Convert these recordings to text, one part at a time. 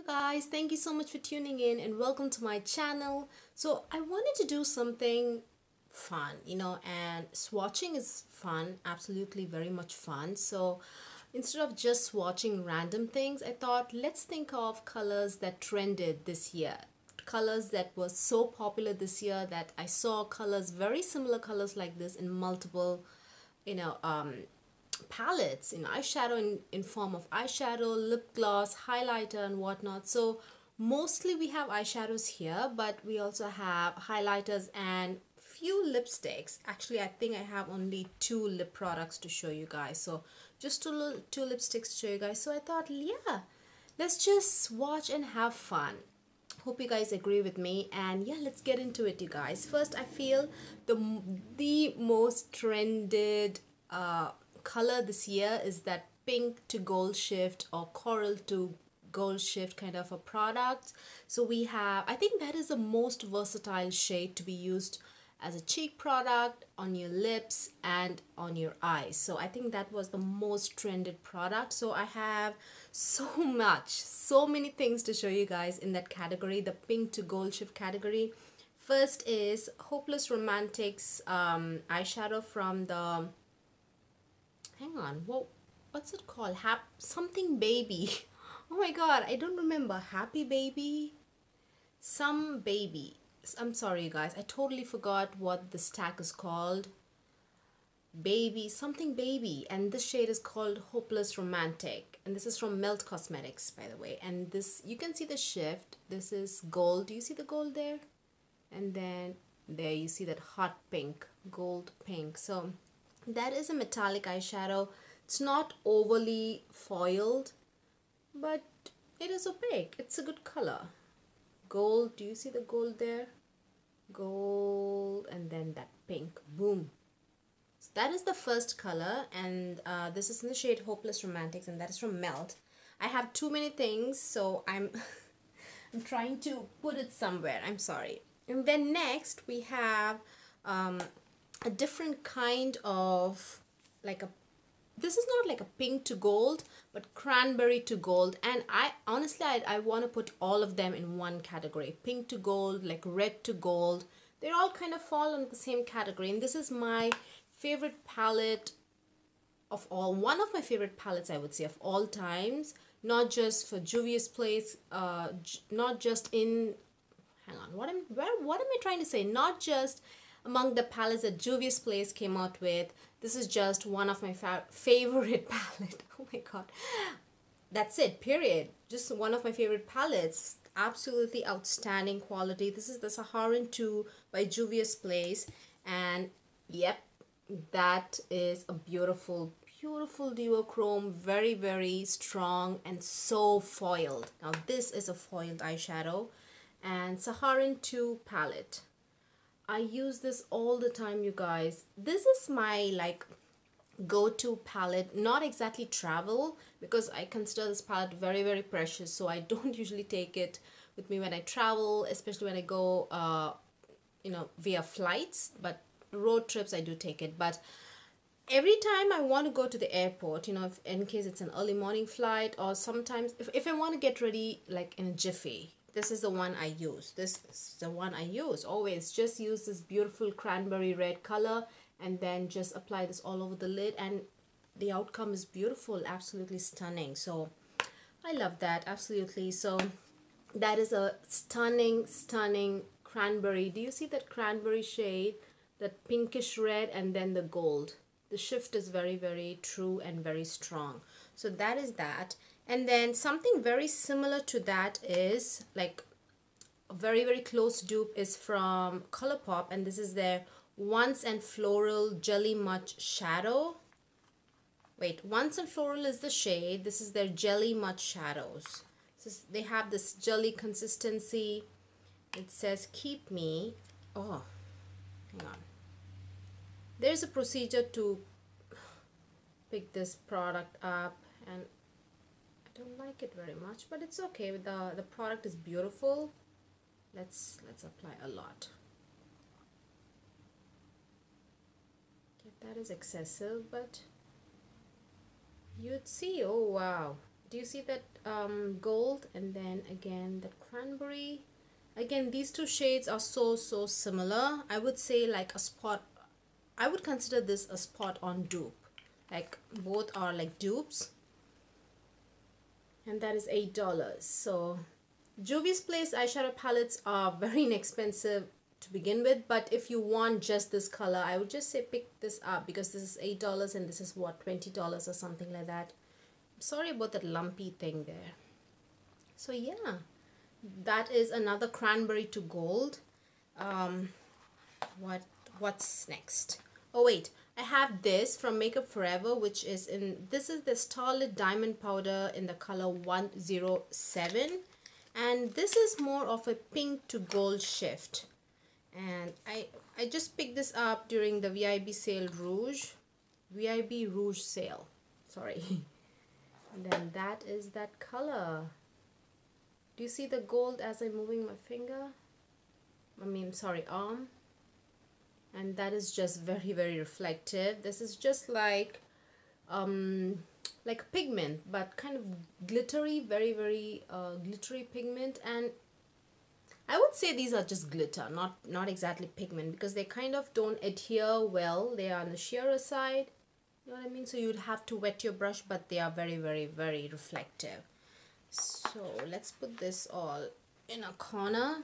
you guys, thank you so much for tuning in and welcome to my channel. So I wanted to do something fun, and swatching is fun, absolutely very much fun. So instead of just swatching random things, I thought let's think of colors that trended this year, colors that were so popular this year that I saw colors, very similar colors like this in multiple palettes, in eyeshadow, in form of eyeshadow, lip gloss, highlighter and whatnot. So mostly we have eyeshadows here, but we also have highlighters and few lipsticks. Actually, I think I have only two lip products to show you guys, so just two lipsticks to show you guys. So I thought, yeah, let's just watch and have fun. Hope you guys agree with me, and yeah, let's get into it, you guys. First, I feel the most trended color this year is that pink to gold shift or coral to gold shift kind of a product. So we have, I think that is the most versatile shade to be used as a cheek product, on your lips and on your eyes. So I think that was the most trended product. So I have so many things to show you guys in that category, the pink to gold shift category. First is Hopeless Romantics eyeshadow from the, hang on, what's it called? Something baby. Oh my god, I don't remember. Happy baby? Some baby. I'm sorry, you guys. I totally forgot what this tag is called. Baby, something baby. And this shade is called Hopeless Romantic. And this is from Melt Cosmetics, by the way. And this, you can see the shift. This is gold. Do you see the gold there? And then there you see that hot pink, gold pink. So that is a metallic eyeshadow. It's not overly foiled, but it is opaque. It's a good color. Gold, do you see the gold there? Gold, and then that pink, boom. So that is the first color, and this is in the shade Hopeless Romantics, and that is from Melt. I have too many things, so I'm trying to put it somewhere. I'm sorry. And then next we have a different kind of, this is not like a pink to gold, but cranberry to gold. And I honestly want to put all of them in one category. Pink to gold, like red to gold. They all kind of fall in the same category. And this is my favorite palette of all. One of my favorite palettes, I would say, of all times. Not just for JUVIA'S place, not just in, hang on, what am I trying to say? Not just among the palettes that JUVIA'S place came out with. This is just one of my favorite palette. Oh my god. That's it, period. Just one of my favorite palettes. Absolutely outstanding quality. This is the Saharan 2 by JUVIA'S place. And yep, that is a beautiful duochrome. Very, very strong and so foiled. Now this is a foiled eyeshadow. And Saharan 2 palette. I use this all the time, you guys. This is my go-to palette. Not exactly travel, because I consider this palette very, very precious. So I don't usually take it with me when I travel, especially when I go, via flights. But road trips, I do take it. But every time I want to go to the airport, if, in case it's an early morning flight, or sometimes if I want to get ready like in a jiffy, this is the one I use. This is the one I use always. Just use this beautiful cranberry red color and then just apply this all over the lid, and the outcome is beautiful, absolutely stunning. So I love that, absolutely. So that is a stunning cranberry. Do you see that cranberry shade, that pinkish red, and then the gold? The shift is very, very true and very strong. So that is that. And then something very similar to that is like a very, very close dupe is from COLOURPOP, and this is their Once and Floral Jelly Much Shadow. Wait, Once and Floral is the shade. This is their Jelly Much Shadows. They have this jelly consistency. It says keep me. Oh, hang on. There's a procedure to pick this product up, and I don't like it very much, but it's okay. The product is beautiful. Let's apply a lot. Okay, that is excessive, but you'd see, oh wow, Do you see that gold, and then again the cranberry? Again, these two shades are so similar. I would say like a spot, I would consider this a spot on dupe. Like both are like dupes. And that is $8. So Juvia's Place eyeshadow palettes are very inexpensive to begin with, but if you want just this color, I would just say pick this up, because this is $8 and this is what, $20 or something like that. I'm sorry about that lumpy thing there. So yeah, that is another cranberry to gold. What's next? Oh wait, I have this from Makeup Forever, which is this is the Starlit Diamond Powder in the color 107, and this is more of a pink to gold shift. And I just picked this up during the VIB Rouge sale, sorry. And then that is that color. Do you see the gold as I'm moving my finger? Arm. And that is just very reflective. This is just like pigment, but kind of glittery, very glittery pigment. And I would say these are just glitter, not exactly pigment, because they kind of don't adhere well. They are on the sheerer side, you know what I mean? So you'd have to wet your brush, but they are very reflective. So let's put this all in a corner.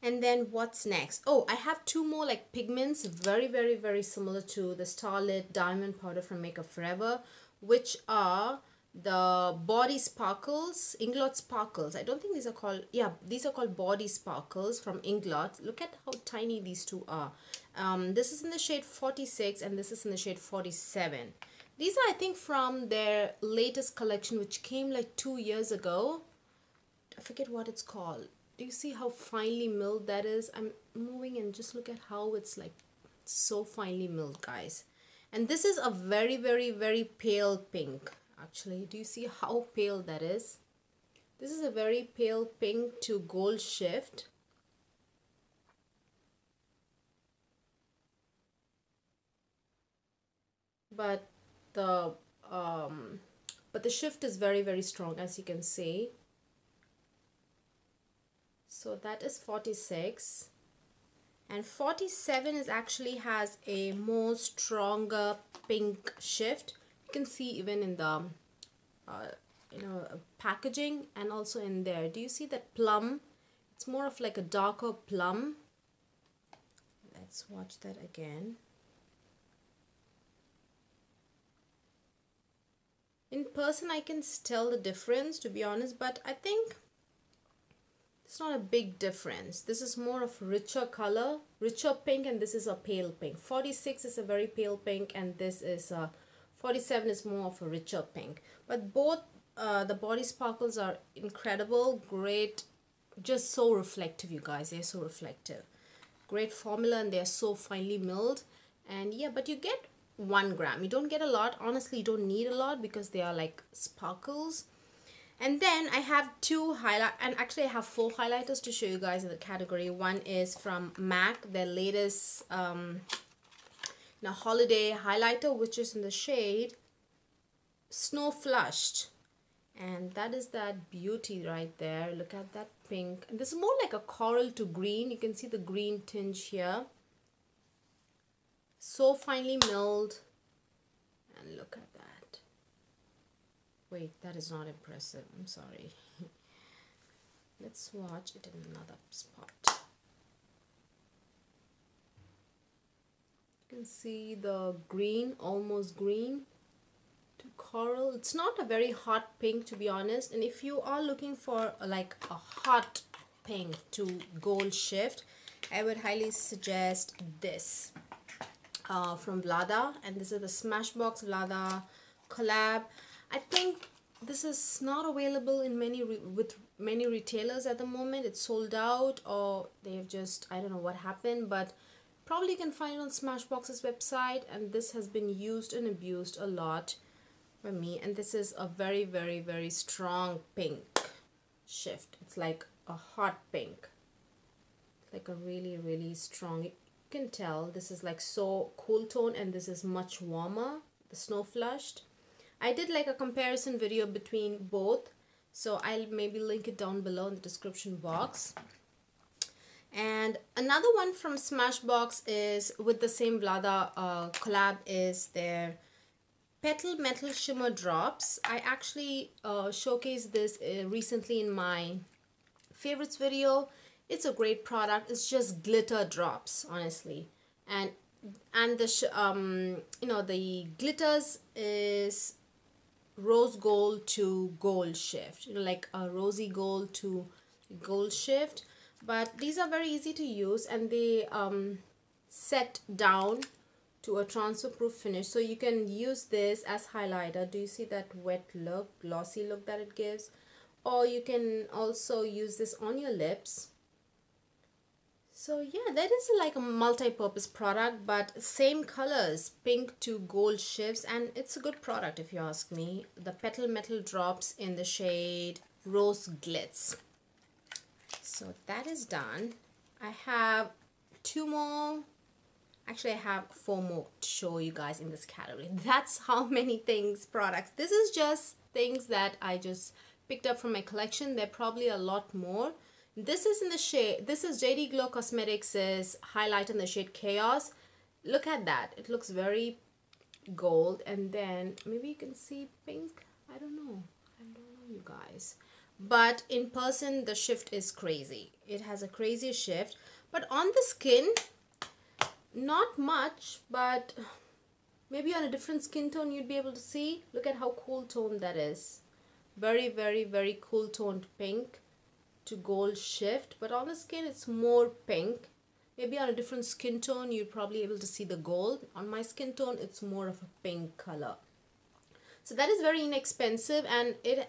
And then what's next? Oh, I have two more like pigments, very similar to the Starlit Diamond Powder from Makeup Forever, which are the Body Sparkles, INGLOT Sparkles. I don't think these are called, yeah, these are called Body Sparkles from INGLOT. Look at how tiny these two are. This is in the shade 46 and this is in the shade 47. These are, I think, from their latest collection, which came like 2 years ago. I forget what it's called. Do you see how finely milled that is? I'm moving and just look at how it's like so finely milled, guys. And this is a very pale pink. Actually, do you see how pale that is? This is a very pale pink to gold shift. But the shift is very strong, as you can see. So that is 46. And 47 is actually has a more stronger pink shift. You can see even in the packaging and also in there. Do you see that plum? It's more of like a darker plum. Let's watch that again. In person I can tell the difference, to be honest, but I think it's not a big difference. This is more of richer color, richer pink, and this is a pale pink. 46 is a very pale pink, and this is 47 is more of a richer pink. But both the Body Sparkles are incredible, great, just so reflective, you guys. They're so reflective. Great formula, and they're so finely milled. And yeah, but you get 1 gram. You don't get a lot. Honestly, you don't need a lot because they are like sparkles. And then I have 2 highlight, and actually I have 4 highlighters to show you guys in the category. One is from MAC, their latest holiday highlighter, which is in the shade SNOWFLUSHED. And that is that beauty right there. Look at that pink. And this is more like a coral to green. You can see the green tinge here. So finely milled. And look at that. Wait, that is not impressive. I'm sorry. Let's watch it in another spot. You can see the green, almost green to coral. It's not a very hot pink, to be honest. And if you are looking for like a hot pink to gold shift, I would highly suggest this from Vlada. And this is the Smashbox Vlada collab. I think this is not available in with many retailers at the moment. It's sold out, or they have just, I don't know what happened, but probably you can find it on Smashbox's website. And this has been used and abused a lot for me. And this is a very strong pink shift. It's like a hot pink, like a really strong. You can tell this is like so cool tone, and this is much warmer, the SNOWFLUSHED. I did like a comparison video between both, so I'll maybe link it down below in the description box. And another one from SMASHBOX is with the same Vlada collab is their Petal Metal Shimmer Drops. I actually showcased this recently in my favorites video. It's a great product. It's just glitter drops, honestly. And the you know, the glitters is rose gold to gold shift, you know, like a rosy gold to gold shift. But these are very easy to use, and they set down to a transfer proof finish, so you can use this as highlighter. Do you see that wet look, glossy look that it gives? Or you can also use this on your lips. So yeah, that is like a multi-purpose product, but same colors, pink to gold shifts, and it's a good product if you ask me. The Petal Metal Drops in the shade Rose Glitz. So that is done. I have two more. Actually, I have four more to show you guys in this category. That's how many things, products. This is just things that I just picked up from my collection. There are probably a lot more. This is in the shade, this is JD Glow Cosmetics' highlight in the shade Chaos. Look at that. It looks very gold, and then maybe you can see pink. I don't know, you guys. But in person, the shift is crazy. It has a crazy shift. But on the skin, not much, but maybe on a different skin tone you'd be able to see. Look at how cool toned that is. Very, very, very cool toned pink to gold shift. But on the skin, it's more pink. Maybe on a different skin tone, you'd probably be able to see the gold. On my skin tone, it's more of a pink color. So that is very inexpensive, and it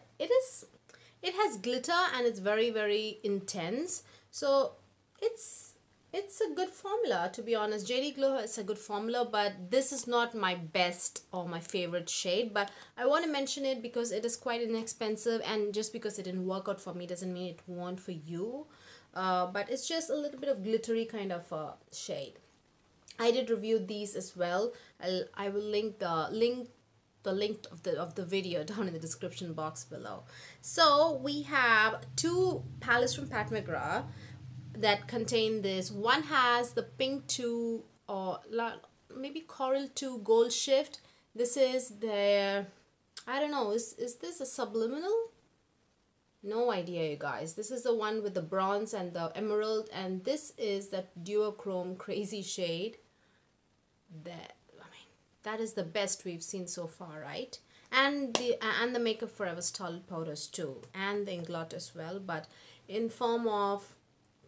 has glitter, and it's very, very intense. So it's a good formula, to be honest. JD Glow is a good formula, but this is not my best or my favorite shade. But I want to mention it because it is quite inexpensive, and just because it didn't work out for me doesn't mean it won't for you. But it's just a little bit of glittery kind of shade. I did review these as well. I will link the link of the video down in the description box below. So we have two palettes from Pat McGrath that contain this. One has the pink to or maybe coral to gold shift. This is their, I don't know, is this a subliminal? No idea, you guys. This is the one with the bronze and the emerald, and this is the duochrome crazy shade. That is the best we've seen so far, right? And the Makeup Forever Solid Powders too, and the INGLOT as well, but in form of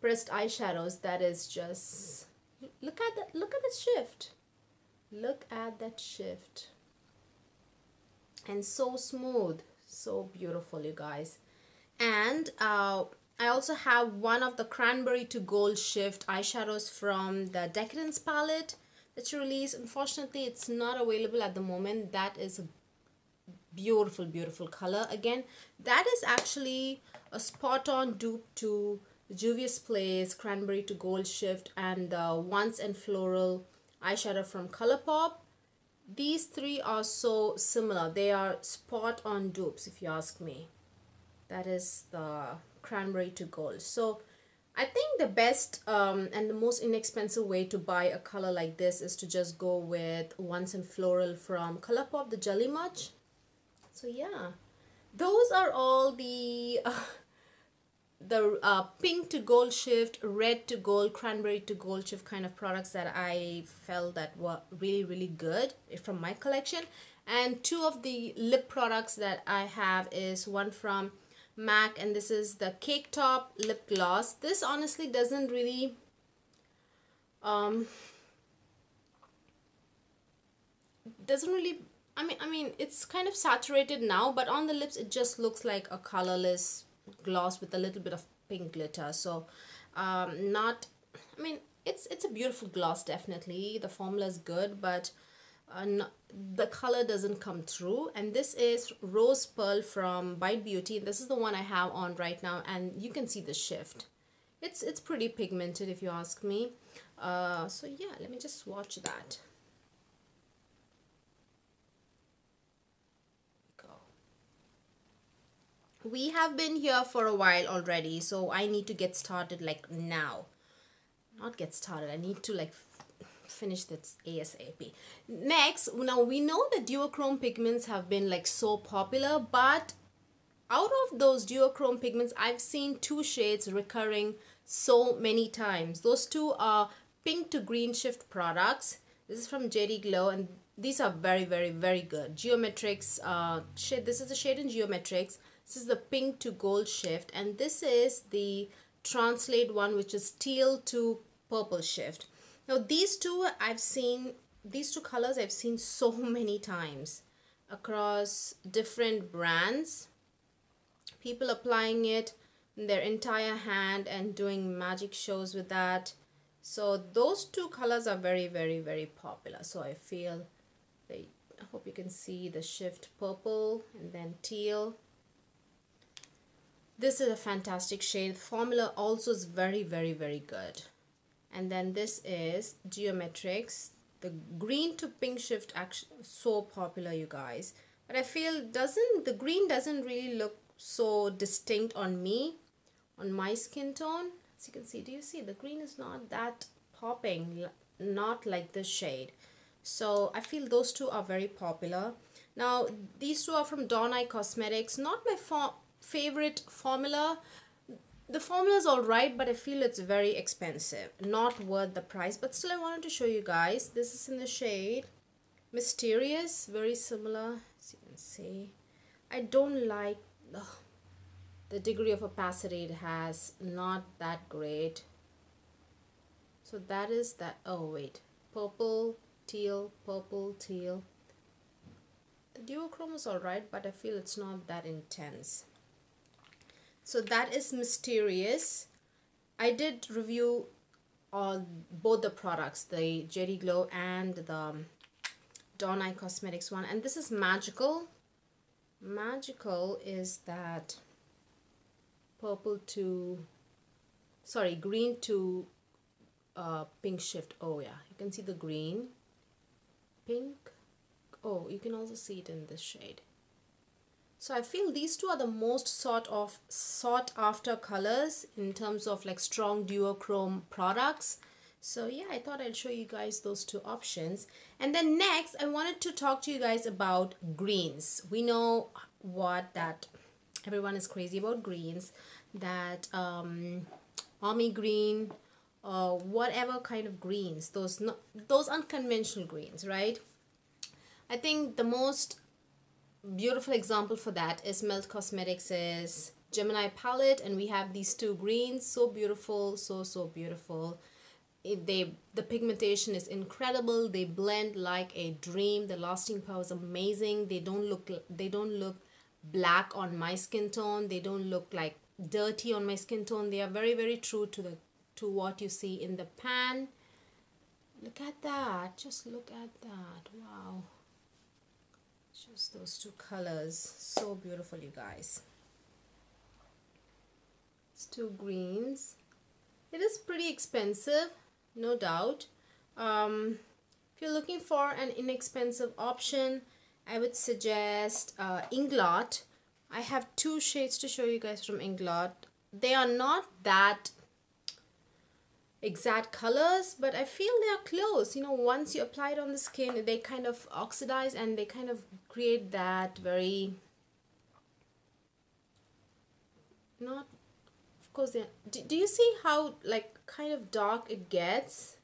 pressed eyeshadows. That is just, look at that shift. Look at that shift. And so smooth, so beautiful, you guys. And I also have one of the Cranberry to Gold Shift eyeshadows from the Decadence palette that you released. Unfortunately, it's not available at the moment. That is a beautiful, beautiful color. Again, that is actually a spot-on dupe to JUVIA'S Place Cranberry to Gold Shift and the Once and Floral eyeshadow from ColourPop. These three are so similar. They are spot-on dupes, if you ask me. That is the Cranberry to Gold. So I think the best and the most inexpensive way to buy a color like this is to just go with Once and Floral from ColourPop, the Jelly Much. So yeah, those are all the pink to gold shift, red to gold, cranberry to gold shift kind of products that I felt that were really, really good from my collection. And two of the lip products that I have is one from MAC, and this is the CAKETOP lip gloss. This honestly doesn't really I mean it's kind of saturated now, but on the lips it just looks like a colorless gloss with a little bit of pink glitter. So it's a beautiful gloss, definitely. The formula is good, but the color doesn't come through. And this is Rose Pearl from Bite Beauty. This is the one I have on right now, and you can see the shift. It's pretty pigmented, if you ask me. So yeah, let me just swatch that. We have been here for a while already, so I need to get started like now. Not get started, I need to like finish this ASAP. Next, now we know that duochrome pigments have been like so popular, but out of those duochrome pigments, I've seen two shades recurring so many times. Those two are pink to green shift products. This is from JD Glow, and these are very, very, very good. Geometrics shade. This is the shade in Geometrics. This is the pink to gold shift, and this is the Translate one, which is teal to purple shift. Now these two colors I've seen so many times across different brands. People applying it in their entire hand and doing magic shows with that. So those two colors are very, very, very popular. So I feel I hope you can see the shift purple and then teal. This is a fantastic shade. Formula also is very, very, very good. And then this is Geometrics. The green to pink shift actually so popular, you guys. But I feel the green doesn't really look so distinct on me, on my skin tone. As you can see, do you see the green is not that popping, not like this shade. So I feel those two are very popular. Now these two are from Dawn Eye Cosmetics. Not my favorite formula. The formula is alright, but I feel it's very expensive, not worth the price. But still, I wanted to show you guys. This is in the shade Mysterious, very similar, as you can see. I don't like the degree of opacity it has, not that great. So that is that. Oh wait, purple, teal, purple, teal. The duochrome is alright, but I feel it's not that intense. So that is Mysterious. I did review both the products, the JD Glow and the Dawn Eye Cosmetics one. And this is Magical. Magical is that green to pink shift. Oh yeah, you can see the green, pink. Oh, you can also see it in this shade. So I feel these two are the most sought after colors in terms of like strong duochrome products. So yeah, I thought I'd show you guys those two options. And then next, I wanted to talk to you guys about greens. We know that everyone is crazy about greens, that army green, whatever kind of greens, those unconventional greens, right? I think the most beautiful example for that is Melt Cosmetics' Gemini palette, and we have these two greens, so beautiful, so beautiful. The pigmentation is incredible. They blend like a dream. The lasting power is amazing. They don't look black on my skin tone. They don't look like dirty on my skin tone. They are very, very true to what you see in the pan. Look at that. Just look at that. Wow. Just those two colors, so beautiful, you guys. It's two greens. It is pretty expensive, no doubt. If you're looking for an inexpensive option, I would suggest INGLOT. I have two shades to show you guys from INGLOT. They are not that exact colors, but I feel they are close. You know, once you apply it on the skin, they kind of oxidize and they kind of create that very, not, of course, do you see how like kind of dark it gets?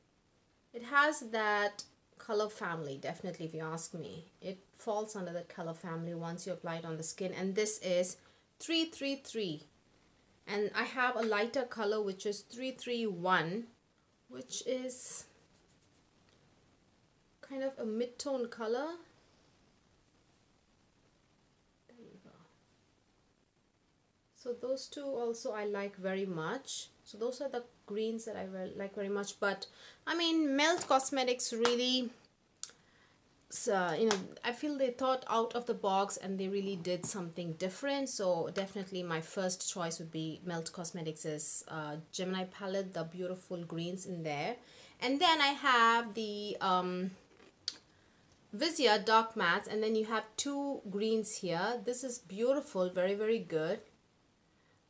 It has that color family, definitely, if you ask me. It falls under that color family once you apply it on the skin. And this is 333. And I have a lighter color, which is 331, which is kind of a mid-tone color. There you go. So those two also I like very much. So those are the greens that I like very much. But I mean, Melt Cosmetics really, you know, I feel they thought out of the box and they really did something different. So definitely my first choice would be Melt Cosmetics' Gemini palette, the beautiful greens in there. And then I have the Vizia Dark Mattes, and then you have two greens here. This is beautiful, very, very good.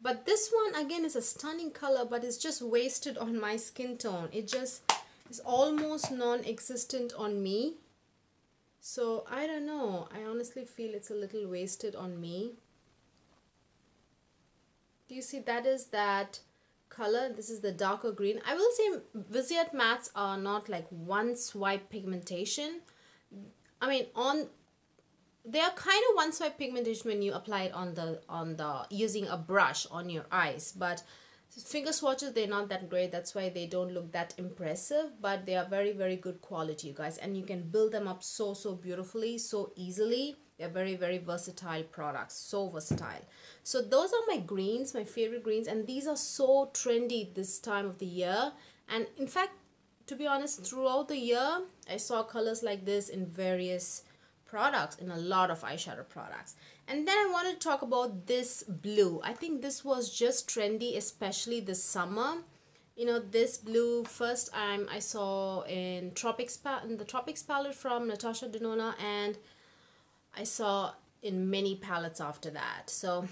But this one again is a stunning color, but it's just wasted on my skin tone. It just is almost non-existent on me. So I don't know, I honestly feel it's a little wasted on me. Do you see that is that color? This is the darker green. I will say Viseart mattes are not like one swipe pigmentation. I mean, they are kind of one swipe pigmentation when you apply it on the using a brush on your eyes, but finger swatches, they're not that great. That's why they don't look that impressive, but they are very, very good quality, you guys, and you can build them up so beautifully, so easily. They're very, very versatile products, so versatile. So those are my greens, my favorite greens, and these are so trendy this time of the year. And in fact, to be honest, throughout the year I saw colors like this in various products, in a lot of eyeshadow products. And then I want to talk about this blue. I think this was just trendy, especially this summer. You know, this blue first time I saw in the Tropics palette from Natasha Denona, and I saw in many palettes after that. So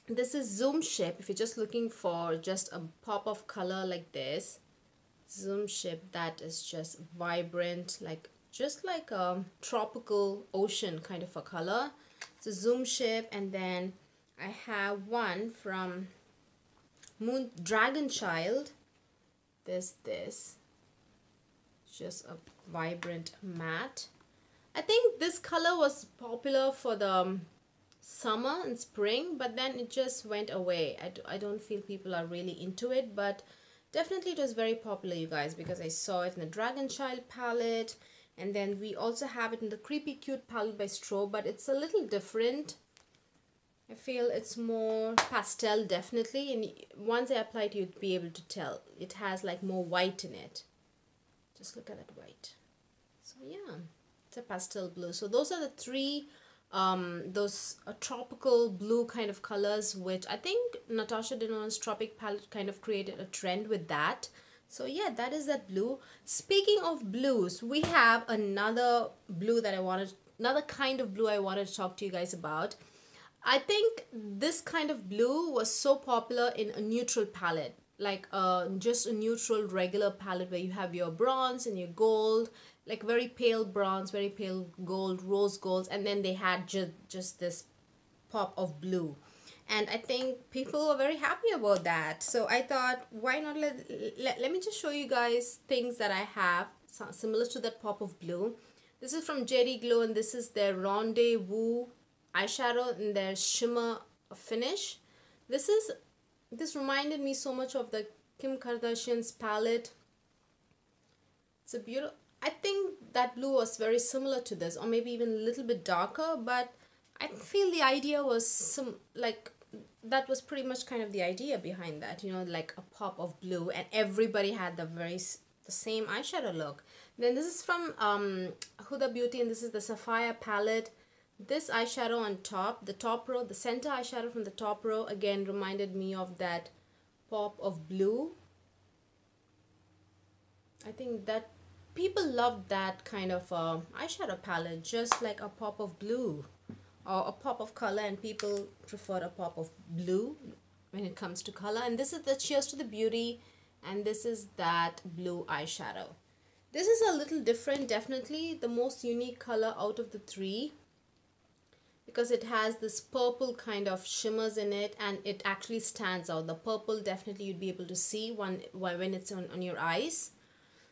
this is Zoom Ship. If you're just looking for just a pop of color like this, Zoom Ship, that is just vibrant, like just like a tropical ocean kind of a color. It's a Zoom Ship. And then I have one from Dragon Child. This just a vibrant matte. I think this color was popular for the summer and spring, but then it just went away. I don't feel people are really into it, but definitely it was very popular, you guys, because I saw it in the Dragon Child palette. And then we also have it in the Creepy Cute palette by Strobe, but it's a little different. I feel it's more pastel, definitely, and once I apply it, you'd be able to tell. It has like more white in it. Just look at that white. So yeah, it's a pastel blue. So those are the three, those tropical blue kind of colors, which I think Natasha Denona's Tropic palette kind of created a trend with that. So yeah, that is that blue. Speaking of blues, we have another blue that another kind of blue I wanted to talk to you guys about. I think this kind of blue was so popular in a neutral palette, like just a neutral regular palette where you have your bronze and your gold, like very pale bronze, very pale gold, rose golds, and then they had just this pop of blue. And I think people were very happy about that. So I thought, why not let me just show you guys things that I have similar to that pop of blue. This is from JD Glow, and this is their Rendezvous eyeshadow in their shimmer finish. This reminded me so much of the Kim Kardashian's palette. It's a beautiful, I think that blue was very similar to this, or maybe even a little bit darker, but I feel the idea was that was pretty much kind of the idea behind that, you know, like a pop of blue, and everybody had the same eyeshadow look. Then this is from Huda Beauty, and this is the Sapphire palette. This eyeshadow on top, the top row, the center eyeshadow from the top row, again reminded me of that pop of blue. I think that people love that kind of eyeshadow palette, just like a pop of blue or a pop of color, and people prefer a pop of blue when it comes to color. And this is the Cheers to the Beauty, and this is that blue eyeshadow. This is a little different, definitely the most unique color out of the three, because it has this purple kind of shimmers in it, and it actually stands out. The purple, definitely you'd be able to see when it's on your eyes.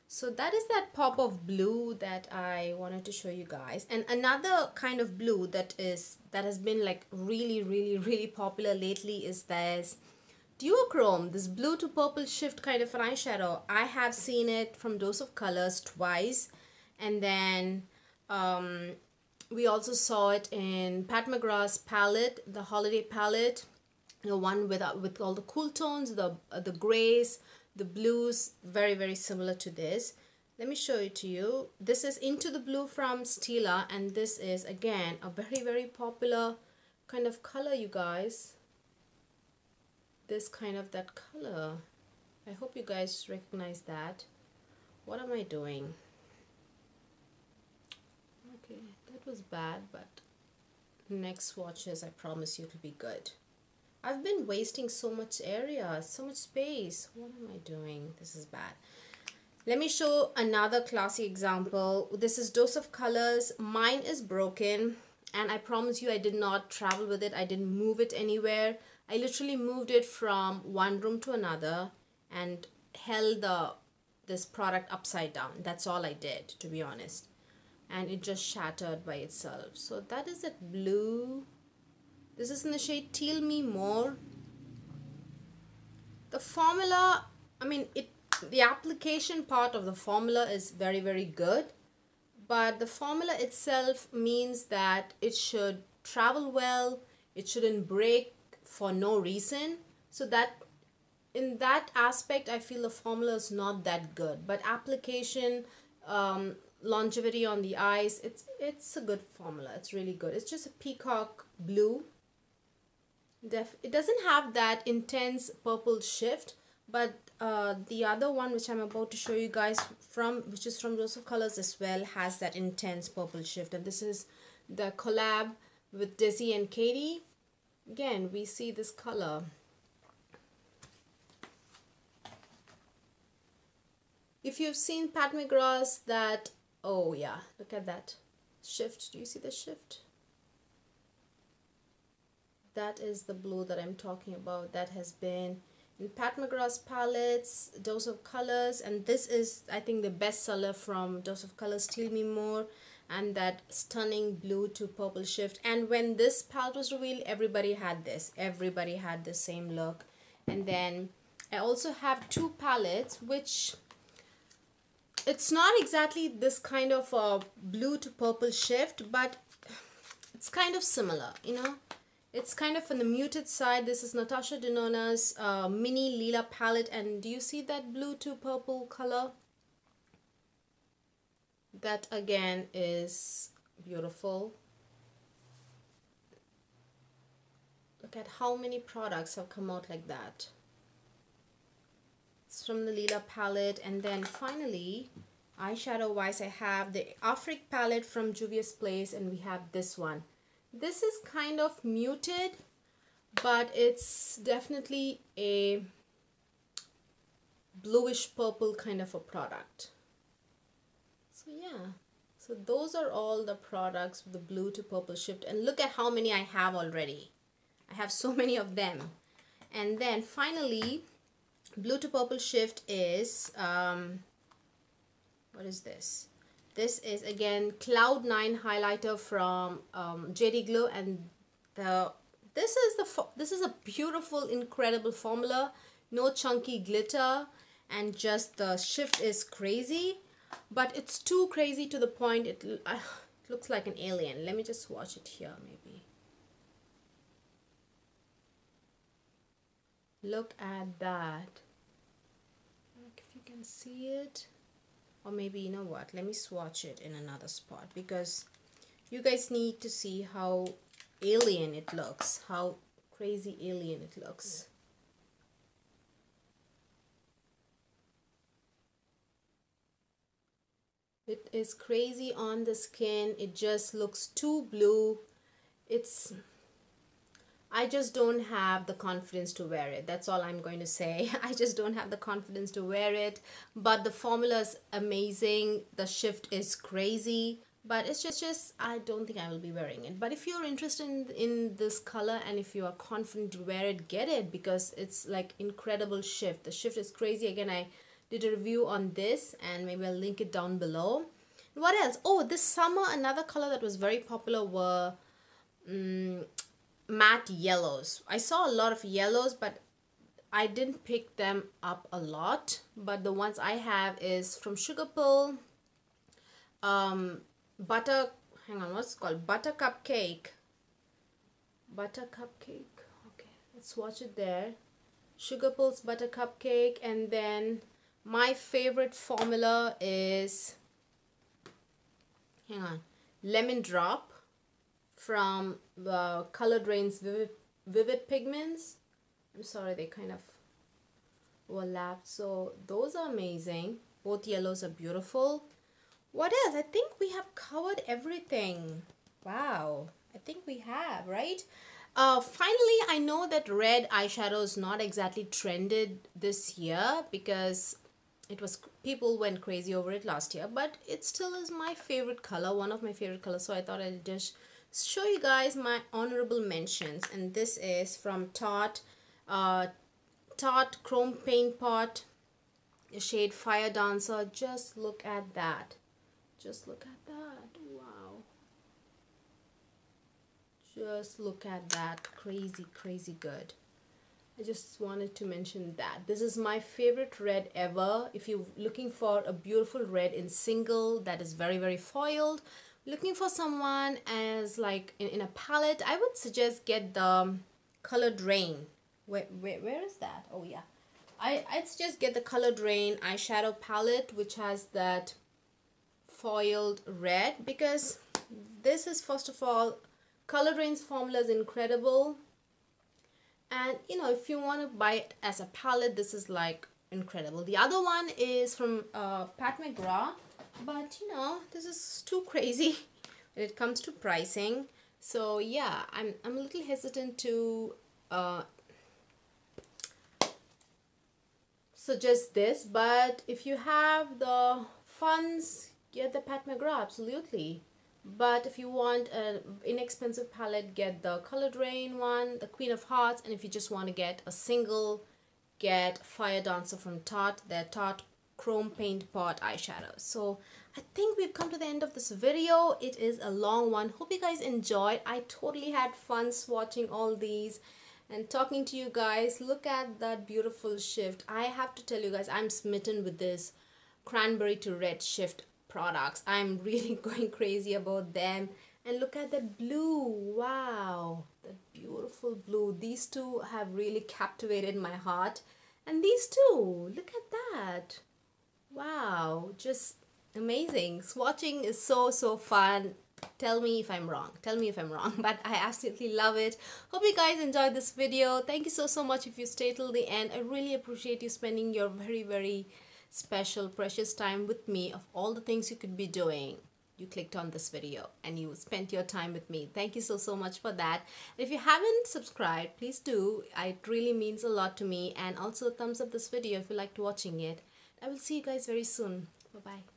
So that is that pop of blue that I wanted to show you guys. And another kind of blue that has been like really popular lately is this duochrome, this blue to purple shift kind of an eyeshadow. I have seen it from Dose of Colors twice, and then we also saw it in Pat McGrath's palette, the holiday palette, the one with all the cool tones, the grays, the blues, very similar to this. Let me show it to you. This is Into the Blue from Stila, and this is again a very popular kind of color, you guys. This kind of that color. I hope you guys recognize that. What am I doing? Okay, that was bad, but next swatches, I promise you it'll be good. I've been wasting so much area, so much space. What am I doing? This is bad. Let me show another classy example. This is Dose of Colors. Mine is broken, and I promise you I did not travel with it. I didn't move it anywhere. I literally moved it from one room to another and held this product upside down. That's all I did, to be honest. And it just shattered by itself. So that is that blue. This is in the shade Teal Me More. The formula, I mean, the application part of the formula is very, very good. But the formula itself means that it should travel well. It shouldn't break for no reason. So that in that aspect, I feel the formula is not that good. But application, longevity on the eyes, it's a good formula. It's really good. It's just a peacock blue. It doesn't have that intense purple shift, but the other one which I'm about to show you guys which is from Dose of Colors as well, has that intense purple shift. And this is the collab with Desi and Katie. Again, we see this color. If you've seen Pat McGraw's, that, oh yeah, look at that shift. Do you see the shift? That is the blue that I'm talking about. That has been in Pat McGraw's palettes, Dose of Colors, and this is, I think, the best seller from Dose of Colors, Teal Me More, and that stunning blue to purple shift. And when this palette was revealed, everybody had this. Everybody had the same look. And then I also have two palettes, which it's not exactly this kind of blue to purple shift, but it's kind of similar, you know. It's kind of on the muted side. This is Natasha Denona's mini lila palette. And do you see that blue to purple color? That again is beautiful. Look at how many products have come out like that. It's from the lila palette. And then finally, eyeshadow wise, I have the Afrique palette from Juvia's Place, and we have this one. This is kind of muted, but it's definitely a bluish purple kind of a product. So yeah, so those are all the products with the blue to purple shift. And look at how many I have already. I have so many of them. And then finally, blue to purple shift is, what is this? This is again Cloud 9 highlighter from JD Glow, and this is a beautiful, incredible formula. No chunky glitter, and just the shift is crazy, but it's too crazy to the point it looks like an alien. Let me just swatch it here, maybe. Look at that. Look if you can see it. Or maybe, you know what, let me swatch it in another spot, because you guys need to see how alien it looks, how crazy alien it looks. It is crazy on the skin. It just looks too blue. I just don't have the confidence to wear it. That's all I'm going to say. I just don't have the confidence to wear it. But the formula is amazing. The shift is crazy. But it's just I don't think I will be wearing it. But if you're interested in this color, and if you are confident to wear it, get it, because it's like incredible shift. The shift is crazy. Again, I did a review on this, and maybe I'll link it down below. What else? Oh, this summer, another color that was very popular were matte yellows. I saw a lot of yellows, but I didn't pick them up a lot. But the ones I have is from Sugarpill, butter, hang on, what's it called? Butter Cupcake. Butter Cupcake. Okay, let's swatch it there. Sugarpill's Butter Cupcake. And then my favorite formula is, hang on, Lemon Drop from the Colored Rain's Vivid Pigments. I'm sorry, they kind of overlapped. So those are amazing. Both yellows are beautiful. What else? I think we have covered everything. Wow, I think we have, right? Finally, I know that red eyeshadow is not exactly trended this year because people went crazy over it last year, but it still is my favorite color, one of my favorite colors. So I thought I'll just show you guys my honorable mentions, and this is from Tarte Chrome Paint Pot, shade Fire Dancer. Just look at that. Just look at that. Wow. Just look at that. Crazy, crazy good. I just wanted to mention that. This is my favorite red ever. If you're looking for a beautiful red in single that is very, very foiled, looking for someone as like in a palette, I would suggest get the Colored Rain. Where is that? Oh yeah. I'd suggest get the Colored Rain eyeshadow palette, which has that foiled red, because this is, first of all, Colored Rain's formula is incredible, and you know, if you want to buy it as a palette, this is like incredible. The other one is from Pat McGrath, but you know, this is too crazy when it comes to pricing. So yeah, I'm a little hesitant to suggest this, but if you have the funds, get the Pat McGrath, absolutely. But if you want an inexpensive palette, get the Colored Rain one, the Queen of Hearts, and if you just want to get a single, get Fire Dancer from Tarte, their Tarte Chrome Paint Pot eyeshadow. So I think we've come to the end of this video. It is a long one. Hope you guys enjoyed. I totally had fun swatching all these and talking to you guys. Look at that beautiful shift. I have to tell you guys, I'm smitten with this cranberry to red shift products. I'm really going crazy about them. And look at that blue. Wow, that beautiful blue. These two have really captivated my heart. And these two, look at that. Wow, just amazing. Swatching is so fun. Tell me if I'm wrong. Tell me if I'm wrong. But I absolutely love it. Hope you guys enjoyed this video. Thank you so much if you stayed till the end. I really appreciate you spending your very special, precious time with me. Of all the things you could be doing, you clicked on this video and you spent your time with me. Thank you so much for that. And if you haven't subscribed, please do. It really means a lot to me. And also thumbs up this video if you liked watching it. I will see you guys very soon. Bye bye.